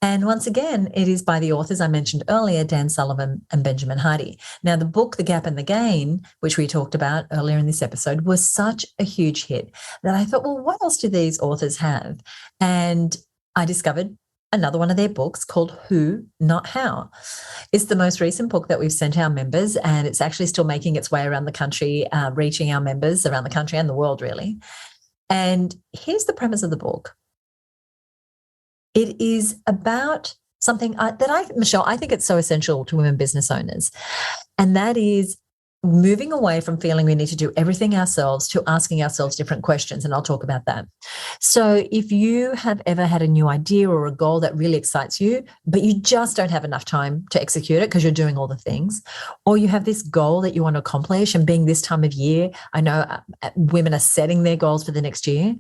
A: And once again, it is by the authors I mentioned earlier, Dan Sullivan and Benjamin Hardy. Now, the book, The Gap and the Gain, which we talked about earlier in this episode, was such a huge hit that I thought, well, what else do these authors have? And I discovered another one of their books called Who, Not How. It's the most recent book that we've sent our members, and it's actually still making its way around the country, reaching our members around the country and the world, really. And here's the premise of the book. It is about something Michelle, I think it's so essential to women business owners. And that is moving away from feeling we need to do everything ourselves to asking ourselves different questions. And I'll talk about that. So if you have ever had a new idea or a goal that really excites you, but you just don't have enough time to execute it because you're doing all the things, or you have this goal that you want to accomplish, and being this time of year, I know women are setting their goals for the next year,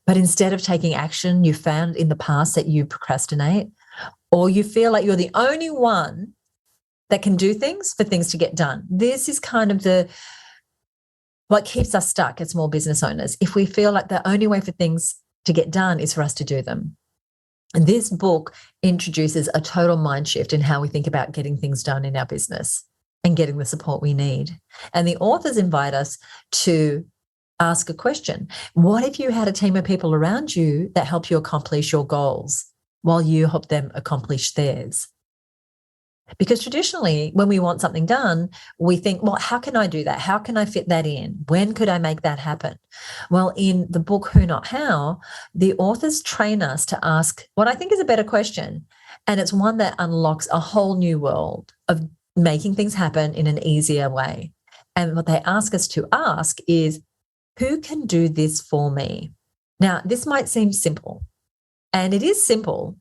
A: but instead of taking action, you found in the past that you procrastinate, or you feel like you're the only one that can do things for things to get done. This is kind of what keeps us stuck as small business owners. If we feel like the only way for things to get done is for us to do them. And this book introduces a total mind shift in how we think about getting things done in our business and getting the support we need. And the authors invite us to ask a question. What if you had a team of people around you that help you accomplish your goals while you help them accomplish theirs? Because traditionally, when we want something done, we think, well, how can I do that? How can I fit that in? When could I make that happen? Well, in the book, Who Not How, the authors train us to ask what I think is a better question. And it's one that unlocks a whole new world of making things happen in an easier way. And what they ask us to ask is, who can do this for me? Now, this might seem simple, and it is simple.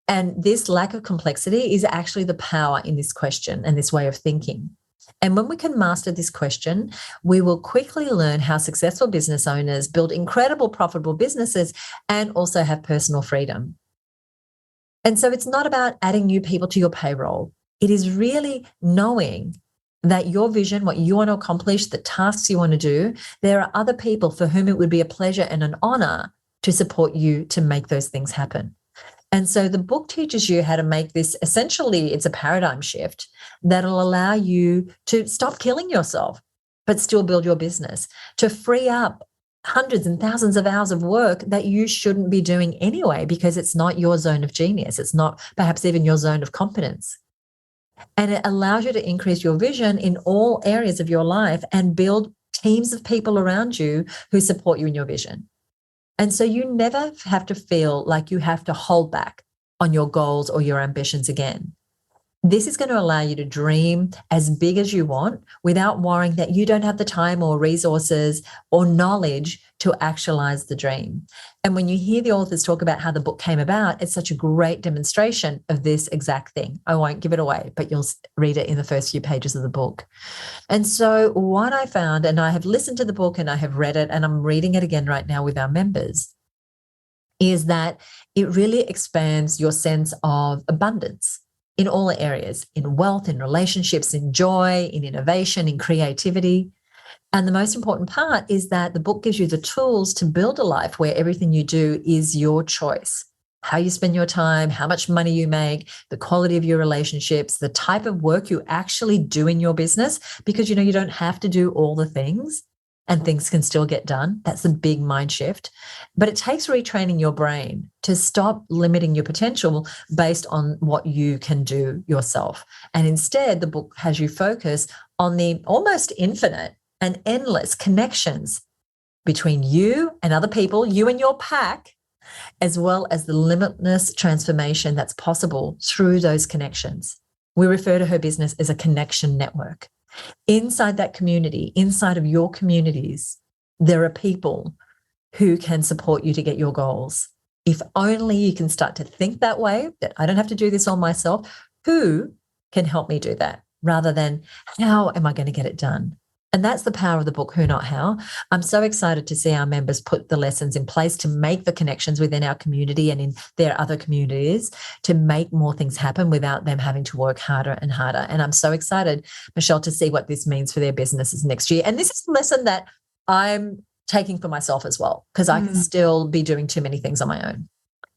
A: And this lack of complexity is actually the power in this question and this way of thinking. And when we can master this question, we will quickly learn how successful business owners build incredible, profitable businesses and also have personal freedom. And so it's not about adding new people to your payroll. It is really knowing that your vision, what you want to accomplish, the tasks you want to do, there are other people for whom it would be a pleasure and an honor to support you to make those things happen. And so the book teaches you how to make this, essentially, it's a paradigm shift that'll allow you to stop killing yourself, but still build your business, to free up hundreds and thousands of hours of work that you shouldn't be doing anyway, because it's not your zone of genius. It's not perhaps even your zone of competence. And it allows you to increase your vision in all areas of your life and build teams of people around you who support you in your vision. And so you never have to feel like you have to hold back on your goals or your ambitions again. This is going to allow you to dream as big as you want without worrying that you don't have the time or resources or knowledge to actualize the dream. And when you hear the authors talk about how the book came about, it's such a great demonstration of this exact thing. I won't give it away, but you'll read it in the first few pages of the book. And so what I found, and I have listened to the book and I have read it, and I'm reading it again right now with our members, is that it really expands your sense of abundance in all areas, in wealth, in relationships, in joy, in innovation, in creativity. And the most important part is that the book gives you the tools to build a life where everything you do is your choice. How you spend your time, how much money you make, the quality of your relationships, the type of work you actually do in your business, because, you don't have to do all the things and things can still get done. That's a big mind shift. But it takes retraining your brain to stop limiting your potential based on what you can do yourself. And instead, the book has you focus on the almost infinite and endless connections between you and other people, you and your pack, as well as the limitless transformation that's possible through those connections. We refer to her business as a connection network. Inside that community, inside of your communities, there are people who can support you to get your goals. If only you can start to think that way, that I don't have to do this all myself, who can help me do that, rather than how am I going to get it done? And that's the power of the book, Who Not How. I'm so excited to see our members put the lessons in place to make the connections within our community and in their other communities to make more things happen without them having to work harder and harder. And I'm so excited, Michelle, to see what this means for their businesses next year. And this is a lesson that I'm taking for myself as well, because I can still be doing too many things on my own.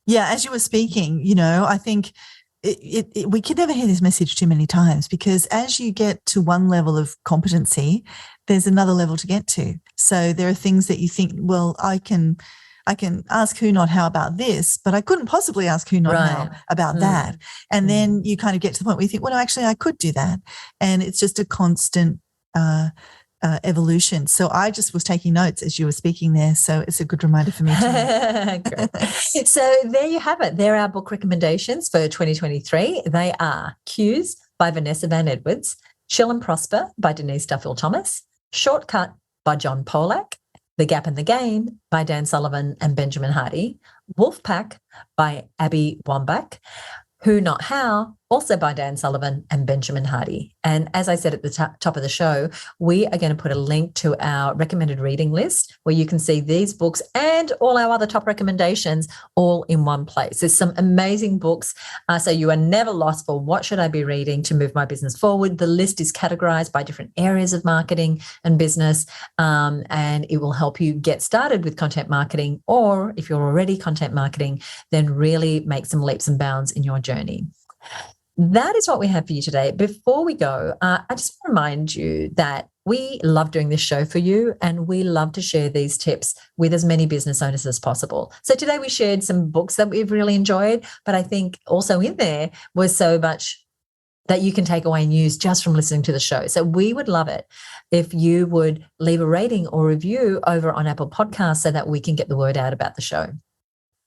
B: Yeah, as you were speaking, I think we can never hear this message too many times, because as you get to one level of competency, there's another level to get to. So there are things that you think, well, I can ask who, not how about this, but I couldn't possibly ask who, not how about that. And then you kind of get to the point where you think, well, no, actually I could do that. And it's just a constant evolution. So I just was taking notes as you were speaking there. So it's a good reminder for me too.
A: So there you have it. There are book recommendations for 2023. They are Cues by Vanessa Van Edwards, Chill and Prosper by Denise Duffield-Thomas, Shortcut by John Polak, The Gap in the Game by Dan Sullivan and Benjamin Hardy, Wolfpack by Abby Wambach, Who Not How, also by Dan Sullivan and Benjamin Hardy. And as I said at the top of the show, we are going to put a link to our recommended reading list where you can see these books and all our other top recommendations all in one place. There's some amazing books. So you are never lost for what should I be reading to move my business forward. The list is categorized by different areas of marketing and business, and it will help you get started with content marketing, or if you're already content marketing, then really make some leaps and bounds in your journey. That is what we have for you today. Before we go, I just want to remind you that we love doing this show for you, and we love to share these tips with as many business owners as possible. So today we shared some books that we've really enjoyed, but I think also in there was so much that you can take away and use just from listening to the show. So we would love it if you would leave a rating or review over on Apple Podcasts so that we can get the word out about the show.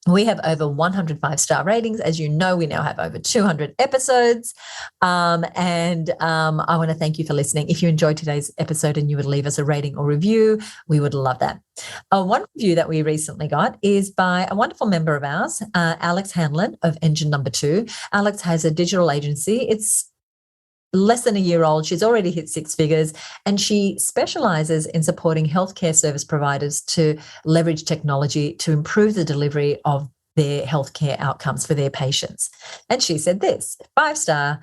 A: We have over 100 5-star ratings. As you know, we now have over 200 episodes. I want to thank you for listening. If you enjoyed today's episode and you would leave us a rating or review, we would love that. One review that we recently got is by a wonderful member of ours, Alex Hanlon of Engine Number 2. Alex has a digital agency. It's less than a year old. She's already hit 6 figures, and she specializes in supporting healthcare service providers to leverage technology to improve the delivery of their healthcare outcomes for their patients. And she said this, 5-star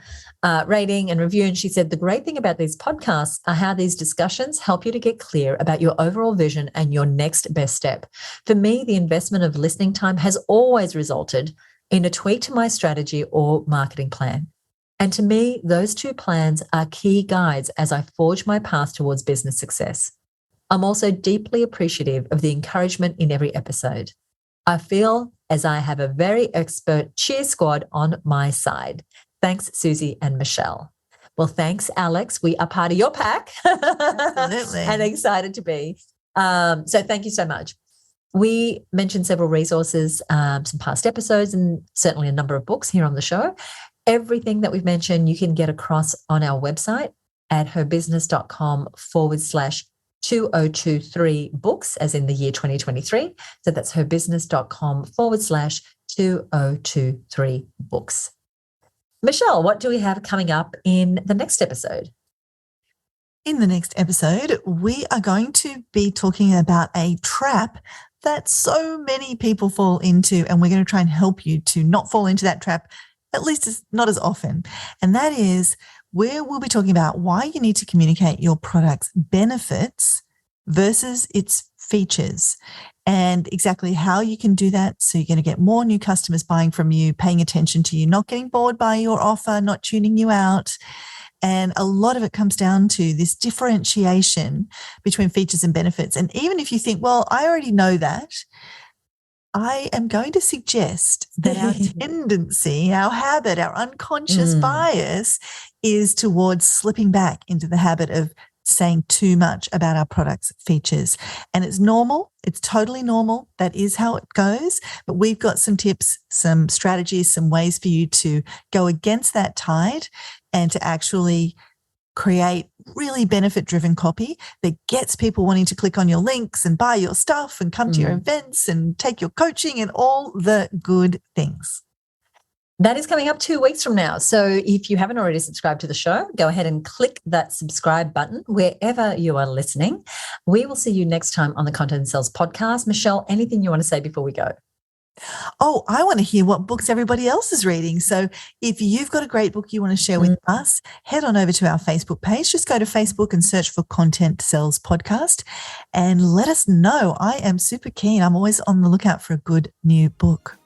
A: rating and review. And she said, the great thing about these podcasts are how these discussions help you to get clear about your overall vision and your next best step. For me, the investment of listening time has always resulted in a tweak to my strategy or marketing plan. And to me, those 2 plans are key guides as I forge my path towards business success. I'm also deeply appreciative of the encouragement in every episode. I feel as I have a very expert cheer squad on my side. Thanks, Suzi and Michelle. Well, thanks, Alex. We are part of your pack.
B: Absolutely.
A: And excited to be. So thank you so much. We mentioned several resources, some past episodes, and certainly a number of books here on the show. Everything that we've mentioned, you can get across on our website at herbusiness.com/2023 books, as in the year 2023. So that's herbusiness.com/2023 books. Michelle, what do we have coming up in the next episode?
B: In the next episode, we are going to be talking about a trap that so many people fall into, and we're going to try and help you to not fall into that trap, at least not as often. And that is where we'll be talking about why you need to communicate your product's benefits versus its features, and exactly how you can do that so you're going to get more new customers buying from you, paying attention to you, not getting bored by your offer, not tuning you out. And a lot of it comes down to this differentiation between features and benefits. And even if you think, well, I already know that, I am going to suggest that our tendency, our habit, our unconscious bias is towards slipping back into the habit of saying too much about our product's features. And it's normal. It's totally normal. That is how it goes. But we've got some tips, some strategies, some ways for you to go against that tide and to actually create really benefit-driven copy that gets people wanting to click on your links and buy your stuff and come to your events and take your coaching and all the good things.
A: That is coming up 2 weeks from now. So if you haven't already subscribed to the show, go ahead and click that subscribe button wherever you are listening. We will see you next time on the Content and Sales podcast. Michelle, anything you want to say before we go?
B: Oh, I want to hear what books everybody else is reading. So if you've got a great book you want to share with us, head on over to our Facebook page. Just go to Facebook and search for Content Sales Podcast and let us know. I am super keen. I'm always on the lookout for a good new book.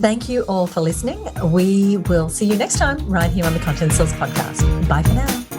A: Thank you all for listening. We will see you next time right here on the Content Sales Podcast. Bye for now.